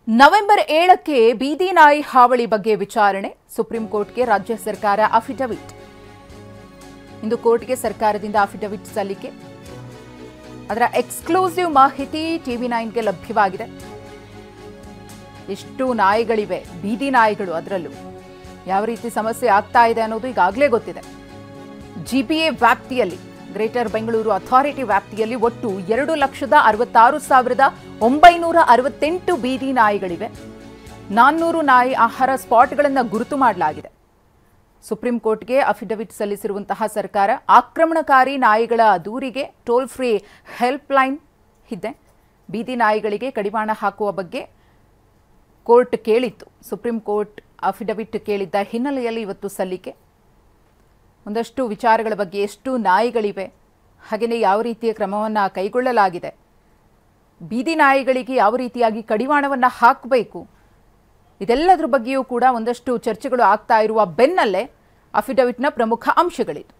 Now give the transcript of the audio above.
November 7ಕ್ಕೆ ಬೀದಿ ನಾಯಿ ಹಾವಳಿ ಬಗ್ಗೆ ವಿಚಾರಣೆ. ಸುಪ್ರೀಂ ಕೋರ್ಟ್ಗೆ ರಾಜ್ಯ ಸರ್ಕಾರ ಅಫಿಡವಿಟ್. ಇಂದು ಕೋರ್ಟ್ಗೆ ಸರ್ಕಾರದಿಂದ ಅಫಿಡವಿಟ್ ಸಲ್ಲಿಕೆ. ಅದರ ಎಕ್ಸ್ಕ್ಲೂಸಿವ್ ಮಾಹಿತಿ TV9ಗೆ ಲಭ್ಯವಾಗಿದೆ. ಎಷ್ಟು ನಾಯಿಗಳಿವೆ, ಬೀದಿ ನಾಯಿಗಳು, ಅದರಲ್ಲೂ ಯಾವ ರೀತಿ ಸಮಸ್ಯೆ ಆಗ್ತಾ ಇದೆ ಅನ್ನೋದು ಈಗಾಗಲೇ ಗೊತ್ತಿದೆ. GPA ವ್ಯಾಪ್ತಿಯಲ್ಲಿ, ಗ್ರೇಟರ್ ಬೆಂಗಳೂರು ಅಥಾರಿಟಿ ವ್ಯಾಪ್ತಿಯಲ್ಲಿ ಒಟ್ಟು 2,66,968 ಬೀದಿ ನಾಯಿಗಳಿವೆ. 400 ನಾಯಿ ಆಹಾರ ಸ್ಪಾಟ್ಗಳನ್ನು ಗುರುತು ಮಾಡಲಾಗಿದೆ. ಸುಪ್ರೀಂ ಕೋರ್ಟ್ಗೆ ಅಫಿಡವಿಟ್ ಸಲ್ಲಿಸಿರುವಂತಹ ಸರ್ಕಾರ ಆಕ್ರಮಣಕಾರಿ ನಾಯಿಗಳ ದೂರಿಗೆ ಟೋಲ್ ಫ್ರೀ ಹೆಲ್ಪ್ ಲೈನ್ ಇದೆ. ಬೀದಿ ನಾಯಿಗಳಿಗೆ ಕಡಿವಾಣ ಹಾಕುವ ಬಗ್ಗೆ ಕೋರ್ಟ್ ಕೇಳಿತ್ತು. ಸುಪ್ರೀಂ ಕೋರ್ಟ್ ಅಫಿಡವಿಟ್ ಕೇಳಿದ್ದ ಹಿನ್ನೆಲೆಯಲ್ಲಿ ಇವತ್ತು ಸಲ್ಲಿಕೆ. ಒಂದಷ್ಟು ವಿಚಾರಗಳ ಬಗ್ಗೆ, ಎಷ್ಟು ನಾಯಿಗಳಿವೆ, ಹಾಗೆಯೇ ಯಾವ ರೀತಿಯ ಕ್ರಮವನ್ನು ಕೈಗೊಳ್ಳಲಾಗಿದೆ, ಬೀದಿ ನಾಯಿಗಳಿಗೆ ಯಾವ ರೀತಿಯಾಗಿ ಕಡಿವಾಣವನ್ನು ಹಾಕಬೇಕು, ಇದೆಲ್ಲದರ ಬಗ್ಗೆಯೂ ಕೂಡ ಒಂದಷ್ಟು ಚರ್ಚೆಗಳು ಆಗ್ತಾ ಇರುವ ಬೆನ್ನಲ್ಲೇ ಅಫಿಡವಿಟ್ನ ಪ್ರಮುಖ ಅಂಶಗಳಿವೆ.